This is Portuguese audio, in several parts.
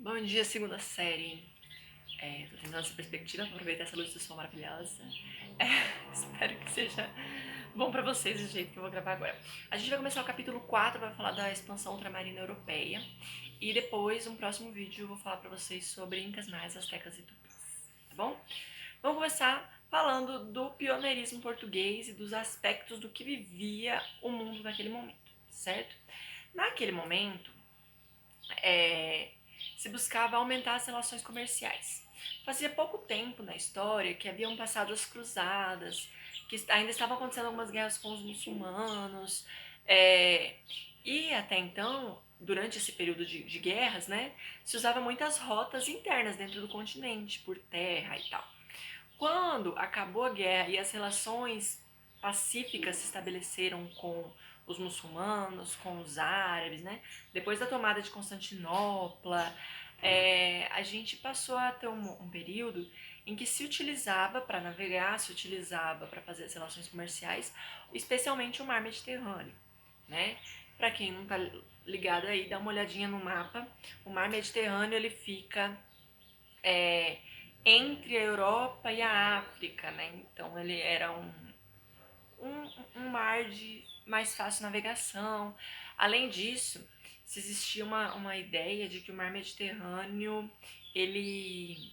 Bom dia, segunda série. Tô tentando essa perspectiva pra aproveitar essa luz do sol maravilhosa. Espero que seja bom pra vocês do jeito que eu vou gravar agora. A gente vai começar o capítulo 4, vai falar da expansão ultramarina europeia. E depois, no próximo vídeo, eu vou falar pra vocês sobre Incas, Maias, Astecas e Tupis. Tá bom? Vamos começar falando do pioneirismo português e dos aspectos do que vivia o mundo naquele momento, certo? Naquele momento, se buscava aumentar as relações comerciais. Fazia pouco tempo na história que haviam passado as cruzadas, que ainda estavam acontecendo algumas guerras com os muçulmanos, e até então, durante esse período de guerras, né, se usava muitas rotas internas dentro do continente, por terra e tal. Quando acabou a guerra e as relações pacíficas se estabeleceram com os muçulmanos, com os árabes, né? Depois da tomada de Constantinopla, a gente passou a ter um período em que se utilizava para navegar, se utilizava para fazer as relações comerciais, especialmente o mar Mediterrâneo, né? Para quem não está ligado aí, dá uma olhadinha no mapa. O mar Mediterrâneo ele fica entre a Europa e a África, né? Então ele era um mar de mais fácil navegação. Além disso, se existia uma ideia de que o mar Mediterrâneo ele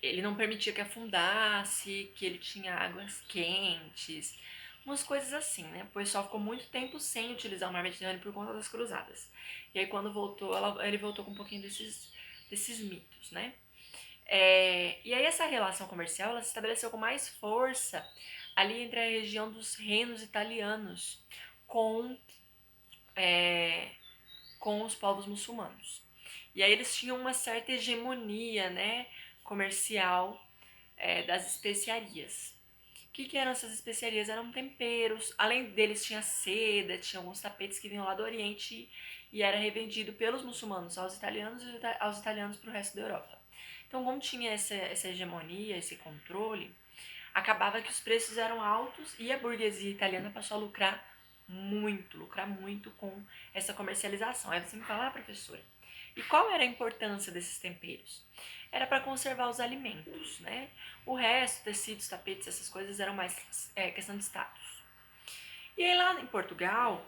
ele não permitia que afundasse, que ele tinha águas quentes, umas coisas assim, né? O pessoal ficou muito tempo sem utilizar o mar Mediterrâneo por conta das cruzadas. E aí quando voltou, ele voltou com um pouquinho desses mitos, né? E aí essa relação comercial ela se estabeleceu com mais força ali entre a região dos reinos italianos com, com os povos muçulmanos. E aí eles tinham uma certa hegemonia, né, comercial das especiarias. O que eram essas especiarias? Eram temperos. Além deles tinha seda, tinha alguns tapetes que vinham lá do Oriente e era revendido pelos muçulmanos aos italianos e aos italianos para o resto da Europa. Então, como tinha essa hegemonia, esse controle, acabava que os preços eram altos e a burguesia italiana passou a lucrar muito com essa comercialização. Aí você me fala, professora, e qual era a importância desses temperos? Era para conservar os alimentos, né? O resto, tecidos, tapetes, essas coisas eram mais questão de status. E aí lá em Portugal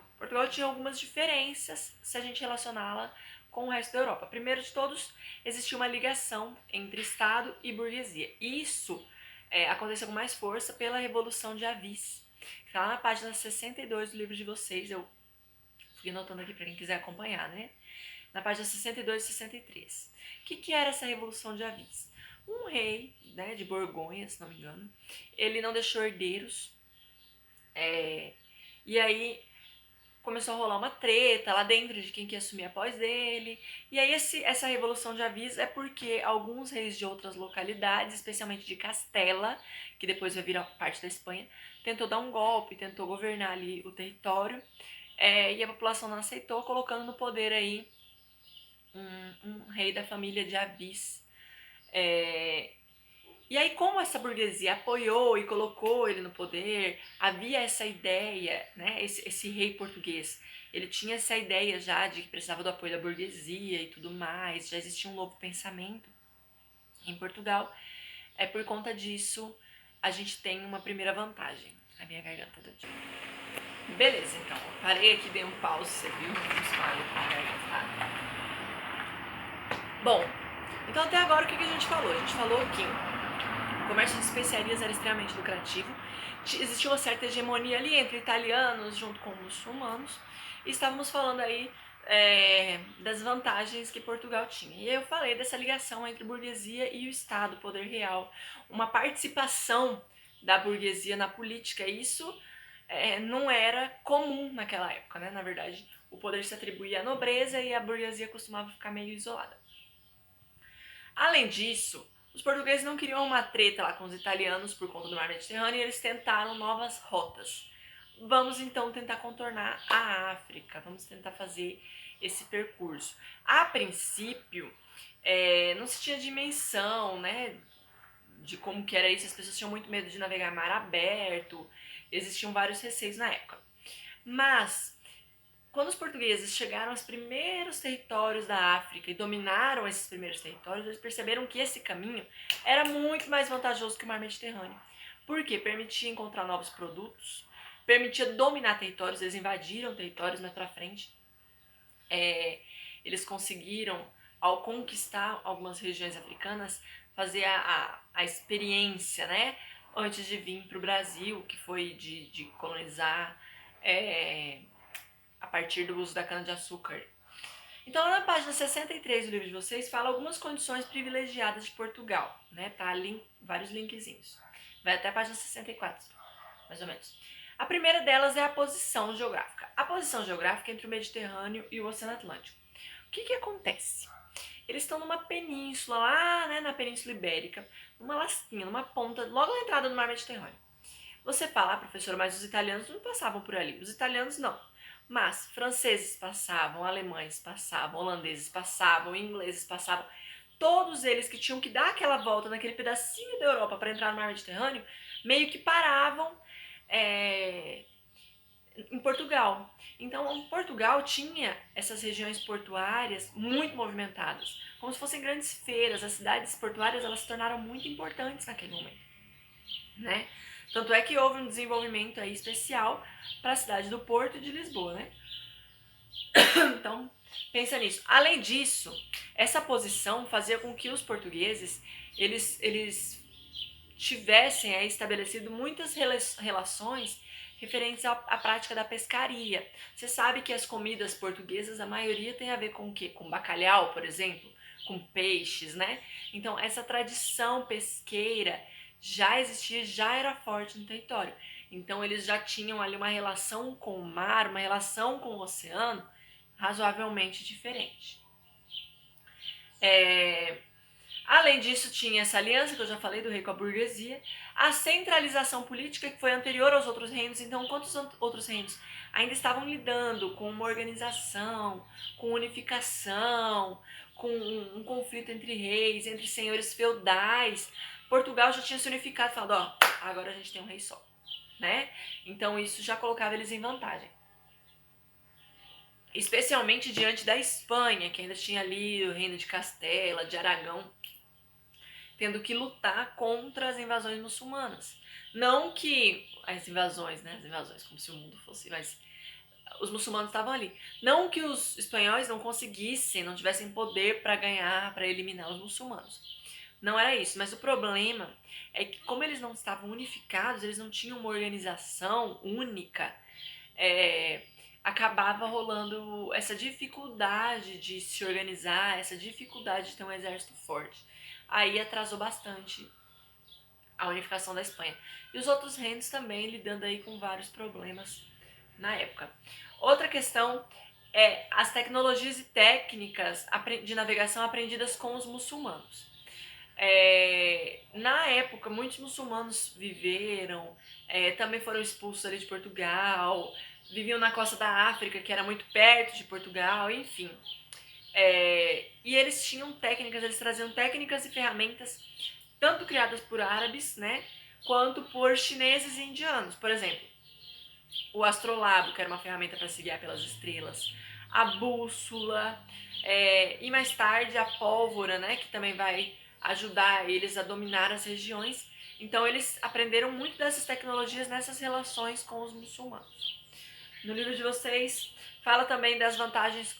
tinha algumas diferenças se a gente relacioná-la com o resto da Europa. Primeiro de todos, existia uma ligação entre Estado e burguesia. Isso aconteceu com mais força pela Revolução de Avis, que está lá na página 62 do livro de vocês. Eu fui anotando aqui para quem quiser acompanhar, né? Na página 62 e 63. O que era essa Revolução de Avis? Um rei, né, de Borgonha, se não me engano, ele não deixou herdeiros, e aí começou a rolar uma treta lá dentro de quem que ia assumir após dele. E aí essa revolução de Avis é porque alguns reis de outras localidades, especialmente de Castela, que depois vai virar parte da Espanha, tentou dar um golpe, tentou governar ali o território, e a população não aceitou, colocando no poder aí um rei da família de Avis. E aí, como essa burguesia apoiou e colocou ele no poder, havia essa ideia, né? Esse rei português, ele tinha essa ideia já de que precisava do apoio da burguesia e tudo mais, já existia um novo pensamento em Portugal. Por conta disso, a gente tem uma primeira vantagem. A minha garganta tá dando. Beleza, então. Eu parei aqui, dei um pause, você viu? Vamos falar com a garganta, tá? Bom, então até agora o que a gente falou? A gente falou que o comércio de especiarias era extremamente lucrativo, existia uma certa hegemonia ali entre italianos junto com muçulmanos, e estávamos falando aí das vantagens que Portugal tinha. E eu falei dessa ligação entre burguesia e o Estado, o poder real, uma participação da burguesia na política. Isso não era comum naquela época, né? Na verdade, o poder se atribuía à nobreza e a burguesia costumava ficar meio isolada. Além disso, os portugueses não queriam uma treta lá com os italianos por conta do mar Mediterrâneo e eles tentaram novas rotas. Vamos então tentar contornar a África, vamos tentar fazer esse percurso. A princípio, não se tinha dimensão, né, de como que era isso, as pessoas tinham muito medo de navegar mar aberto, existiam vários receios na época. Mas quando os portugueses chegaram aos primeiros territórios da África e dominaram esses primeiros territórios, eles perceberam que esse caminho era muito mais vantajoso que o mar Mediterrâneo. Por quê? Permitia encontrar novos produtos, permitia dominar territórios, eles invadiram territórios mais pra frente. Eles conseguiram, ao conquistar algumas regiões africanas, fazer a experiência, né? Antes de vir para o Brasil, que foi de colonizar a partir do uso da cana-de-açúcar. Então, lá na página 63 do livro de vocês, fala algumas condições privilegiadas de Portugal, né? Tá ali vários linkzinhos. Vai até a página 64, mais ou menos. A primeira delas é a posição geográfica. A posição geográfica entre o Mediterrâneo e o Oceano Atlântico. O que acontece? Eles estão numa península lá, né, na Península Ibérica, numa lasquinha, numa ponta, logo na entrada do Mar Mediterrâneo. Você fala, professor, mas os italianos não passavam por ali. Os italianos não. Mas franceses passavam, alemães passavam, holandeses passavam, ingleses passavam. Todos eles que tinham que dar aquela volta naquele pedacinho da Europa para entrar no Mar Mediterrâneo, meio que paravam em Portugal. Então, Portugal tinha essas regiões portuárias muito movimentadas, como se fossem grandes feiras. As cidades portuárias elas se tornaram muito importantes naquele momento, né? Tanto é que houve um desenvolvimento aí especial para a cidade do Porto e de Lisboa, né? Então, pensa nisso. Além disso, essa posição fazia com que os portugueses eles tivessem aí estabelecido muitas relações referentes à prática da pescaria. Você sabe que as comidas portuguesas, a maioria tem a ver com o quê? Com bacalhau, por exemplo, com peixes, né? Então, essa tradição pesqueira já existia, já era forte no território. Então, eles já tinham ali uma relação com o mar, uma relação com o oceano razoavelmente diferente. Além disso, tinha essa aliança que eu já falei do rei com a burguesia, a centralização política que foi anterior aos outros reinos. Então, enquanto os outros reinos ainda estavam lidando com uma organização, com unificação, com um conflito entre reis, entre senhores feudais, Portugal já tinha se unificado, falando, ó, agora a gente tem um rei só, né? Então isso já colocava eles em vantagem. Especialmente diante da Espanha, que ainda tinha ali o reino de Castela, de Aragão, tendo que lutar contra as invasões muçulmanas. Não que as invasões, né? As invasões, como se o mundo fosse, mas os muçulmanos estavam ali. Não que os espanhóis não conseguissem, não tivessem poder para ganhar, para eliminar os muçulmanos. Não era isso, mas o problema é que como eles não estavam unificados, eles não tinham uma organização única, acabava rolando essa dificuldade de se organizar, essa dificuldade de ter um exército forte. Aí atrasou bastante a unificação da Espanha. E os outros reinos também lidando aí com vários problemas na época. Outra questão é as tecnologias e técnicas de navegação aprendidas com os muçulmanos. Na época, muitos muçulmanos viveram, também foram expulsos ali de Portugal, viviam na costa da África, que era muito perto de Portugal, enfim. E eles tinham técnicas, eles traziam técnicas e ferramentas tanto criadas por árabes, né, quanto por chineses e indianos. Por exemplo, o astrolábio, que era uma ferramenta para se guiar pelas estrelas, a bússola, e mais tarde a pólvora, né, que também vai ajudar eles a dominar as regiões. Então eles aprenderam muito dessas tecnologias nessas relações com os muçulmanos. No livro de vocês fala também das vantagens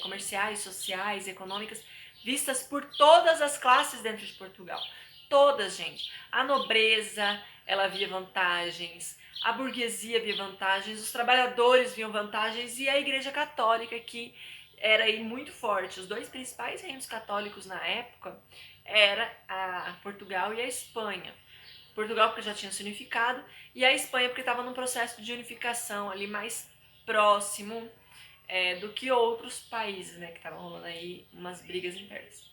comerciais, sociais, econômicas vistas por todas as classes dentro de Portugal. Todas, gente. A nobreza, ela via vantagens, a burguesia via vantagens, os trabalhadores viam vantagens e a Igreja Católica, que era aí muito forte. Os dois principais reinos católicos na época era a Portugal e a Espanha. Portugal porque já tinha se unificado e a Espanha porque estava num processo de unificação ali mais próximo do que outros países, né, que estavam rolando aí umas brigas internas.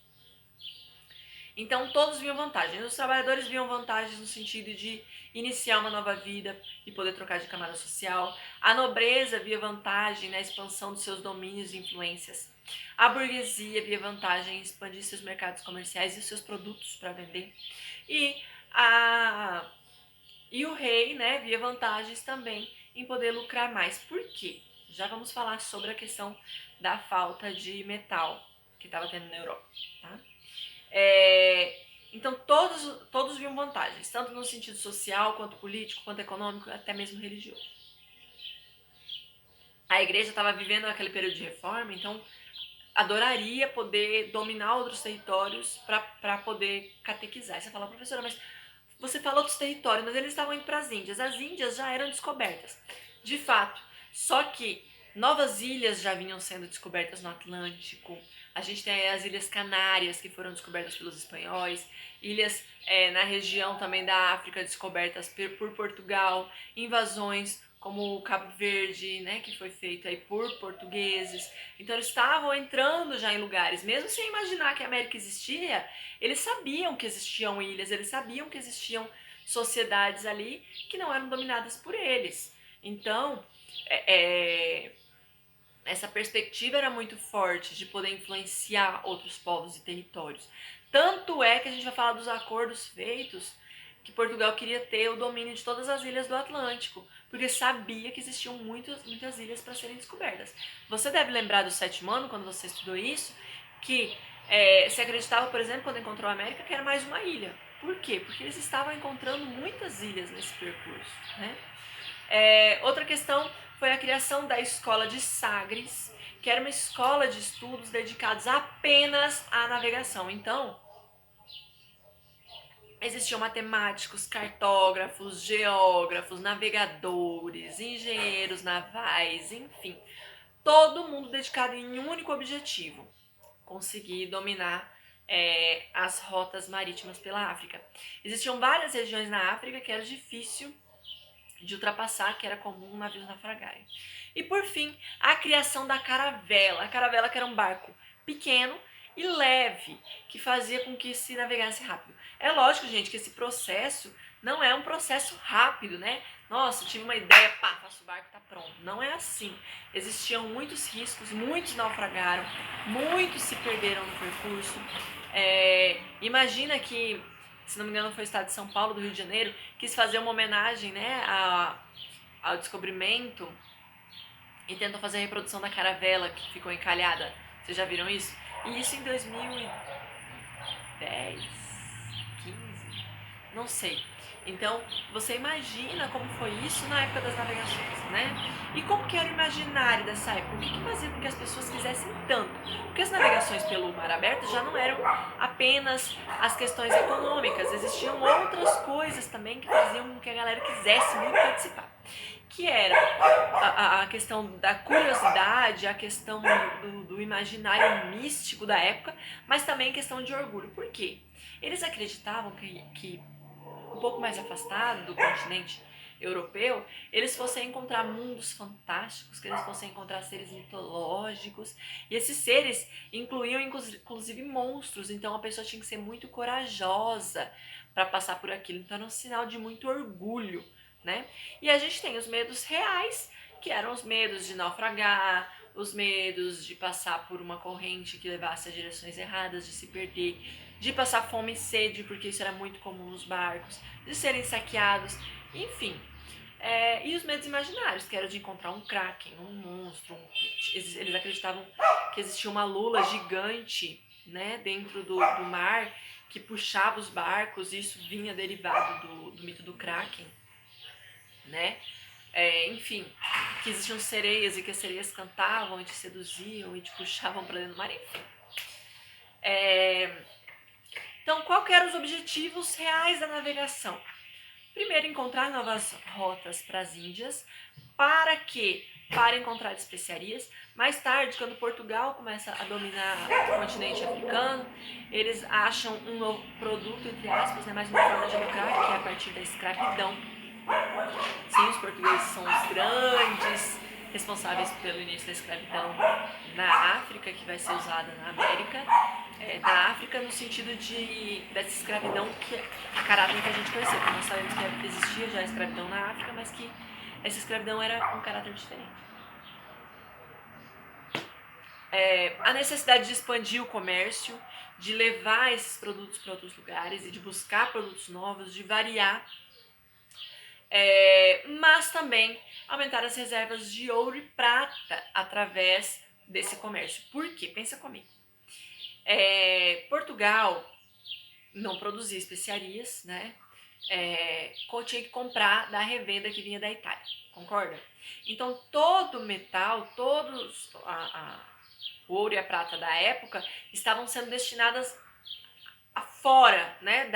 Então todos viam vantagens. Os trabalhadores viam vantagens no sentido de iniciar uma nova vida e poder trocar de camada social. A nobreza via vantagem na expansão dos seus domínios e influências. A burguesia via vantagem em expandir seus mercados comerciais e os seus produtos para vender. E o rei, né, via vantagens também em poder lucrar mais. Por quê? Já vamos falar sobre a questão da falta de metal que estava tendo na Europa, tá? Então todos viam vantagens, tanto no sentido social, quanto político, quanto econômico, até mesmo religioso. A igreja estava vivendo aquele período de reforma, então adoraria poder dominar outros territórios para poder catequizar. E você fala, professora, mas você falou dos territórios, mas eles estavam indo para as Índias. As Índias já eram descobertas, de fato. Só que novas ilhas já vinham sendo descobertas no Atlântico. A gente tem as Ilhas Canárias, que foram descobertas pelos espanhóis. Ilhas na região também da África, descobertas por Portugal. Invasões como o Cabo Verde, né, que foi feito aí por portugueses. Então eles estavam entrando já em lugares, mesmo sem imaginar que a América existia, eles sabiam que existiam ilhas, eles sabiam que existiam sociedades ali que não eram dominadas por eles. Então, essa perspectiva era muito forte de poder influenciar outros povos e territórios. Tanto é que a gente vai falar dos acordos feitos que Portugal queria ter o domínio de todas as ilhas do Atlântico, porque sabia que existiam muitas ilhas para serem descobertas. Você deve lembrar do sétimo ano, quando você estudou isso, que se acreditava, por exemplo, quando encontrou a América, que era mais uma ilha. Por quê? Porque eles estavam encontrando muitas ilhas nesse percurso, né? Outra questão foi a criação da escola de Sagres, que era uma escola de estudos dedicados apenas à navegação. Então, existiam matemáticos, cartógrafos, geógrafos, navegadores, engenheiros navais, enfim, todo mundo dedicado em um único objetivo: conseguir dominar as rotas marítimas pela África. Existiam várias regiões na África que era difícil de ultrapassar, que era comum navios naufragarem. E por fim, a criação da caravela. A caravela, que era um barco pequeno e leve, que fazia com que se navegasse rápido. É lógico, gente, que esse processo não é um processo rápido, né? Nossa, tive uma ideia, pá, faço o barco, tá pronto. Não é assim. Existiam muitos riscos, muitos naufragaram, muitos se perderam no percurso. Imagina que, se não me engano, foi o estado de São Paulo, do Rio de Janeiro, quis fazer uma homenagem, né, ao descobrimento e tentou fazer a reprodução da caravela que ficou encalhada. Vocês já viram isso? E isso em 2010, 15, não sei. Então, você imagina como foi isso na época das navegações, né? E como que era o imaginário dessa época? O que fazia com que as pessoas quisessem tanto? Porque as navegações pelo mar aberto já não eram apenas as questões econômicas, existiam outras coisas também que faziam com que a galera quisesse muito participar. Que era a questão da curiosidade, a questão do imaginário místico da época, mas também a questão de orgulho. Por quê? Eles acreditavam que um pouco mais afastado do continente europeu, eles fossem encontrar mundos fantásticos, que eles fossem encontrar seres mitológicos, e esses seres incluíam inclusive monstros, então a pessoa tinha que ser muito corajosa para passar por aquilo, então era um sinal de muito orgulho, né? E a gente tem os medos reais, que eram os medos de naufragar, os medos de passar por uma corrente que levasse a direções erradas, de se perder, de passar fome e sede, porque isso era muito comum nos barcos, de serem saqueados, enfim. E os medos imaginários, que era de encontrar um kraken, um monstro. Eles acreditavam que existia uma lula gigante, né, dentro do mar, que puxava os barcos, e isso vinha derivado do mito do kraken, né? Enfim, que existiam sereias e que as sereias cantavam e te seduziam e te puxavam para dentro do mar, enfim. Então, qual que eram os objetivos reais da navegação? Primeiro, encontrar novas rotas para as Índias. Para quê? Para encontrar especiarias. Mais tarde, quando Portugal começa a dominar o continente africano, eles acham um novo produto, entre aspas, né, mais uma forma de lucrar, que é a partir da escravidão. Sim, os portugueses são os grandes responsáveis pelo início da escravidão na África, que vai ser usada na América. Da África no sentido dessa escravidão que a caráter que a gente conheceu, porque nós sabemos que existia já a escravidão na África, mas que essa escravidão era um caráter diferente. A necessidade de expandir o comércio, de levar esses produtos para outros lugares e de buscar produtos novos, de variar. Mas também aumentaram as reservas de ouro e prata através desse comércio. Por quê? Pensa comigo. Portugal não produzia especiarias, né? Tinha que comprar da revenda que vinha da Itália, concorda? Então todo metal, o ouro e a prata da época estavam sendo destinadas a fora, né,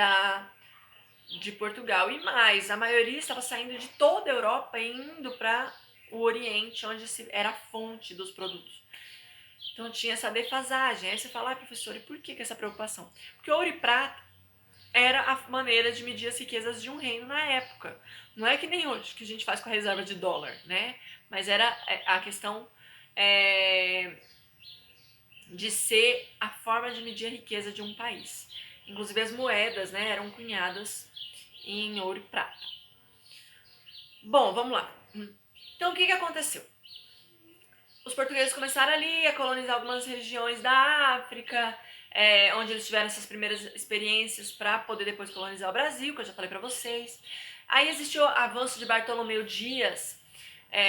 de Portugal. E mais, a maioria estava saindo de toda a Europa e indo para o Oriente, onde era a fonte dos produtos. Então tinha essa defasagem. Aí você fala, professor, e por que essa preocupação? Porque ouro e prata era a maneira de medir as riquezas de um reino na época. Não é que nem hoje, que a gente faz com a reserva de dólar, né? Mas era a questão de ser a forma de medir a riqueza de um país. Inclusive as moedas, né, eram cunhadas em ouro e prata. Bom, vamos lá. Então o que aconteceu? Os portugueses começaram ali a colonizar algumas regiões da África, onde eles tiveram essas primeiras experiências para poder depois colonizar o Brasil, que eu já falei para vocês. Aí existiu o avanço de Bartolomeu Dias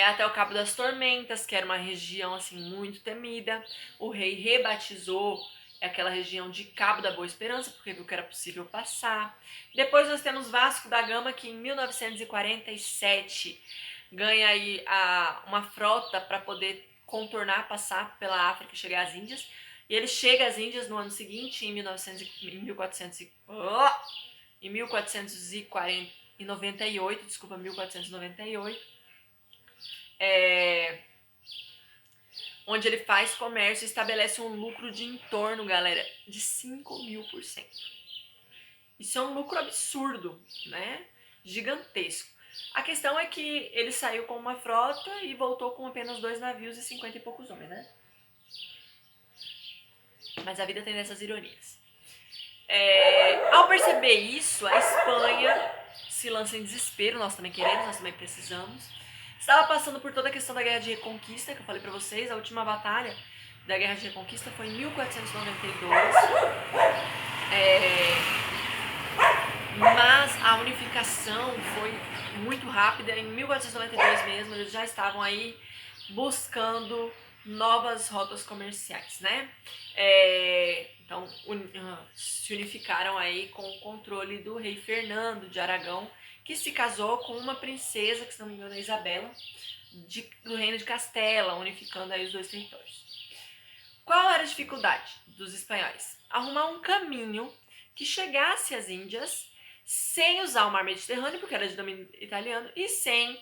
até o Cabo das Tormentas, que era uma região assim muito temida. O rei rebatizou aquela região de Cabo da Boa Esperança, porque viu que era possível passar. Depois nós temos Vasco da Gama, que em 1947 ganha aí uma frota para poder contornar, passar pela África e chegar às Índias. E ele chega às Índias no ano seguinte, em 1498, onde ele faz comércio e estabelece um lucro de em torno, galera, de 5.000%. Isso é um lucro absurdo, né? Gigantesco. A questão é que ele saiu com uma frota e voltou com apenas 2 navios e 50 e poucos homens, né? Mas a vida tem dessas ironias. Ao perceber isso, a Espanha se lança em desespero. Nós também queremos, nós também precisamos. Estava passando por toda a questão da Guerra de Reconquista, que eu falei pra vocês. A última batalha da Guerra de Reconquista foi em 1492. Mas a unificação foi muito rápida. Em 1492 mesmo, eles já estavam aí buscando novas rotas comerciais, né? Então se unificaram aí com o controle do rei Fernando de Aragão, que se casou com uma princesa, que se não me engano é Isabela, do reino de Castela, unificando aí os dois territórios. Qual era a dificuldade dos espanhóis? Arrumar um caminho que chegasse às Índias sem usar o mar Mediterrâneo, porque era de domínio italiano, e sem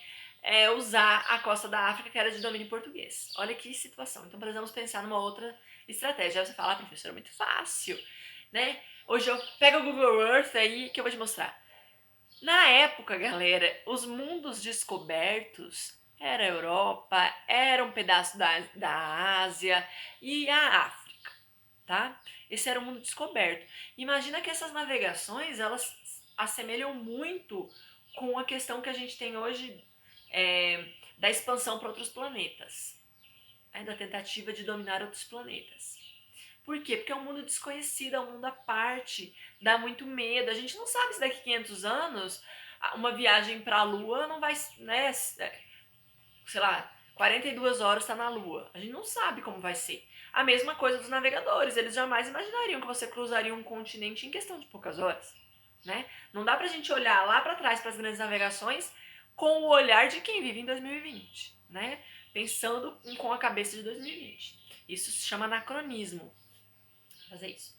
usar a costa da África, que era de domínio português. Olha que situação. Então precisamos pensar numa outra estratégia. Aí você fala, professor, é muito fácil, né? Hoje eu pego o Google Earth aí que eu vou te mostrar. Na época, galera, os mundos descobertos era a Europa, era um pedaço da Ásia e a África, tá? Esse era o mundo descoberto. Imagina que essas navegações, elas assemelham muito com a questão que a gente tem hoje da expansão para outros planetas, da tentativa de dominar outros planetas. Por quê? Porque é um mundo desconhecido, é um mundo à parte, dá muito medo. A gente não sabe se daqui a 500 anos uma viagem para a Lua não vai, né, sei lá, 42 horas está na Lua. A gente não sabe como vai ser. A mesma coisa dos navegadores, eles jamais imaginariam que você cruzaria um continente em questão de poucas horas, né? Não dá pra gente olhar lá para trás para as grandes navegações com o olhar de quem vive em 2020, né? Pensando com a cabeça de 2020. Isso se chama anacronismo. Fazer isso.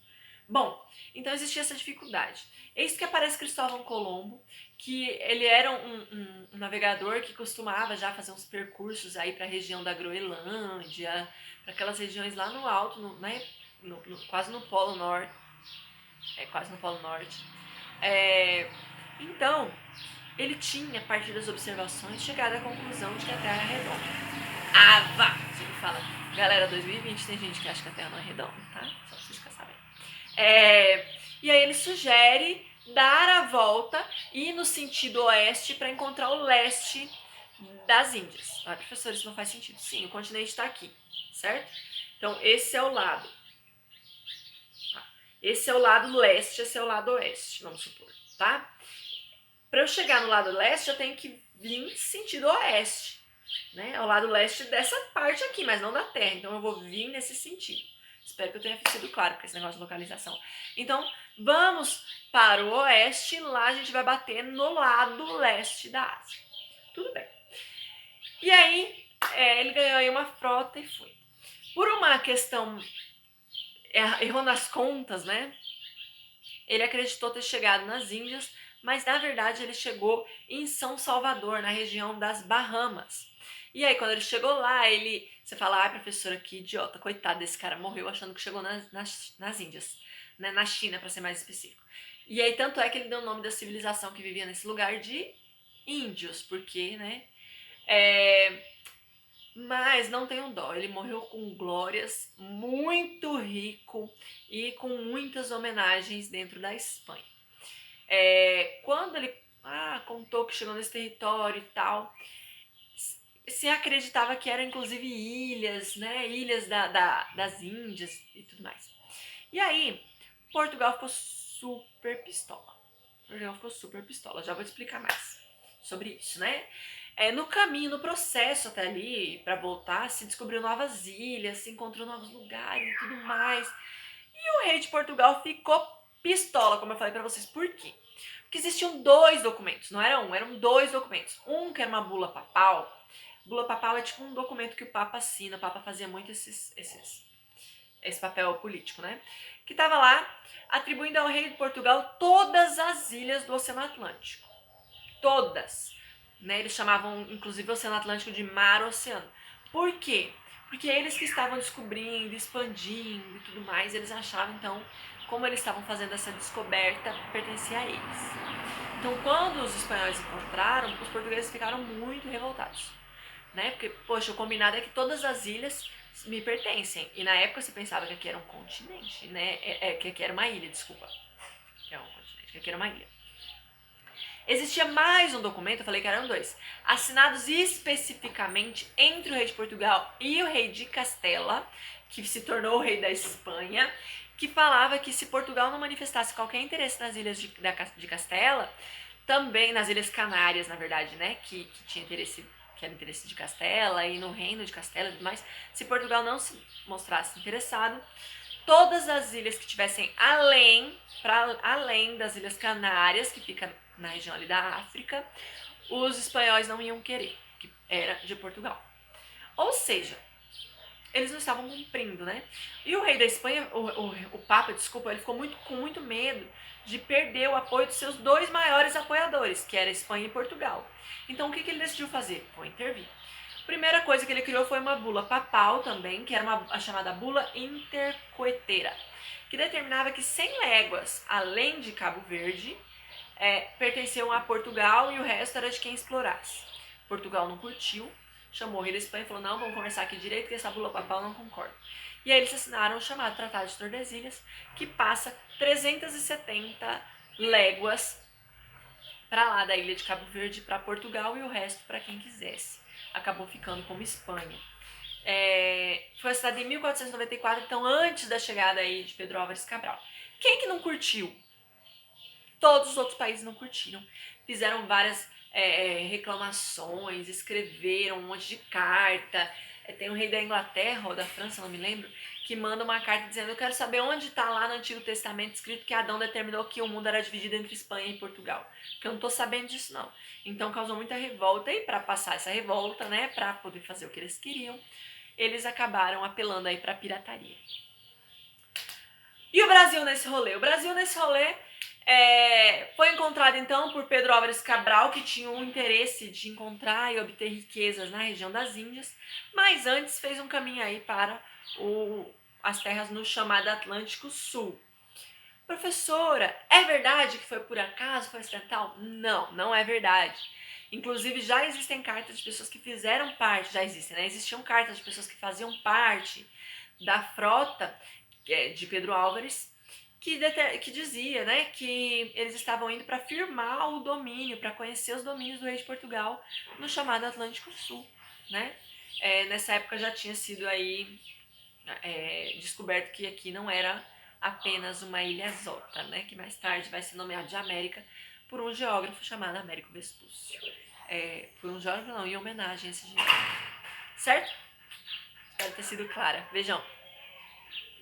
Bom, então existia essa dificuldade. Eis que aparece Cristóvão Colombo, que ele era um navegador que costumava já fazer uns percursos aí para a região da Groenlândia, para aquelas regiões lá no alto, né, quase no Polo Norte. Quase no Polo Norte. Então, ele tinha, a partir das observações, chegado à conclusão de que a Terra é redonda. Ah, vá! Ele fala, galera, 2020 tem gente que acha que a Terra não é redonda, tá? Só pra vocês ficarem sabendo. E aí ele sugere dar a volta e ir no sentido oeste para encontrar o leste das Índias. Ah, professor, isso não faz sentido. Sim, o continente está aqui, certo? Então, esse é o lado. Esse é o lado leste, esse é o lado oeste, vamos supor, tá? Para eu chegar no lado leste, eu tenho que vir sentido oeste, né? Ao lado leste dessa parte aqui, mas não da Terra. Então eu vou vir nesse sentido. Espero que eu tenha sido claro com esse negócio de localização. Então, vamos para o oeste, lá a gente vai bater no lado leste da Ásia. Tudo bem. E aí, ele ganhou aí uma frota e foi. Por uma questão, errou nas contas, né? Ele acreditou ter chegado nas Índias, mas na verdade ele chegou em São Salvador, na região das Bahamas. E aí, quando ele chegou lá, você fala, professora, que idiota, coitado desse cara, morreu achando que chegou nas Índias, né? Na China, para ser mais específico. E aí, tanto é que ele deu o nome da civilização que vivia nesse lugar de índios, porque, né? Mas não tenham dó, ele morreu com glórias, muito rico e com muitas homenagens dentro da Espanha. Quando ele contou que chegou nesse território e tal, se acreditava que eram inclusive ilhas, né? Ilhas das Índias e tudo mais. E aí, Portugal ficou super pistola. Já vou te explicar mais sobre isso, né? No caminho, no processo até ali, para voltar, se descobriu novas ilhas, se encontrou novos lugares e tudo mais. E o rei de Portugal ficou pistola, como eu falei para vocês. Por quê? Porque existiam 2 documentos, não era um, eram 2 documentos. Um que era uma bula papal. Bula papal é tipo um documento que o Papa assina, o Papa fazia muito esse papel político, né? Que estava lá atribuindo ao rei de Portugal todas as ilhas do Oceano Atlântico. Todas. Né? Eles chamavam, inclusive, o Oceano Atlântico de mar-oceano. Por quê? Porque eles que estavam descobrindo, expandindo e tudo mais, eles achavam, então, como eles estavam fazendo essa descoberta, pertencia a eles. Então, quando os espanhóis encontraram, os portugueses ficaram muito revoltados. Né? Porque, poxa, o combinado é que todas as ilhas me pertencem. E na época você pensava que aqui era um continente, né? Que aqui era uma ilha, desculpa. Que é um continente, que aqui era uma ilha. Existia mais um documento, eu falei que eram 2, assinados especificamente entre o rei de Portugal e o rei de Castela, que se tornou o rei da Espanha, que falava que se Portugal não manifestasse qualquer interesse nas ilhas de Castela, também nas Ilhas Canárias, na verdade, né, que tinha interesse, que era interesse de Castela, e no reino de Castela e tudo mais, se Portugal não se mostrasse interessado, todas as ilhas que tivessem além das Ilhas Canárias, que fica na região ali da África, os espanhóis não iam querer, que era de Portugal. Ou seja, eles não estavam cumprindo, né? E o rei da Espanha, o Papa, desculpa, ele ficou com muito medo de perder o apoio dos seus 2 maiores apoiadores, que era Espanha e Portugal. Então, o que ele decidiu fazer? Vou intervir. A primeira coisa que ele criou foi uma bula papal também, que era a chamada bula intercoeteira, que determinava que 100 léguas além de Cabo Verde pertenciam a Portugal e o resto era de quem explorasse. Portugal não curtiu, chamou o rei da Espanha e falou, não, vamos conversar aqui direito que essa bula papal não concorda. E aí eles assinaram o chamado Tratado de Tordesilhas, que passa 370 léguas para lá da ilha de Cabo Verde para Portugal e o resto para quem quisesse. Acabou ficando como Espanha. Foi assinado em 1494, então antes da chegada aí de Pedro Álvares Cabral. Quem que não curtiu? Todos os outros países não curtiram. Fizeram várias reclamações, escreveram um monte de carta. Tem um rei da Inglaterra ou da França, não me lembro, que manda uma carta dizendo, eu quero saber onde está lá no Antigo Testamento escrito que Adão determinou que o mundo era dividido entre Espanha e Portugal. Porque eu não estou sabendo disso, não. Então causou muita revolta, e para passar essa revolta, né, para poder fazer o que eles queriam, eles acabaram apelando aí para pirataria. E o Brasil nesse rolê? O Brasil nesse rolê foi encontrado então por Pedro Álvares Cabral, que tinha um interesse de encontrar e obter riquezas na região das Índias, mas antes fez um caminho aí para as terras no chamado Atlântico Sul. Professora, é verdade que foi por acaso, foi acidental? Não, não é verdade. Inclusive já existem cartas de pessoas que fizeram parte, existiam cartas de pessoas que faziam parte da frota de Pedro Álvares, que dizia, né, que eles estavam indo para firmar o domínio, para conhecer os domínios do rei de Portugal no chamado Atlântico Sul, né? Nessa época já tinha sido aí descoberto que aqui não era apenas uma ilhazota, né, que mais tarde vai ser nomeado de América, por um geógrafo chamado Américo Vespúcio. Por um geógrafo não, em homenagem a esse geógrafo. Certo? Espero ter sido clara. Beijão.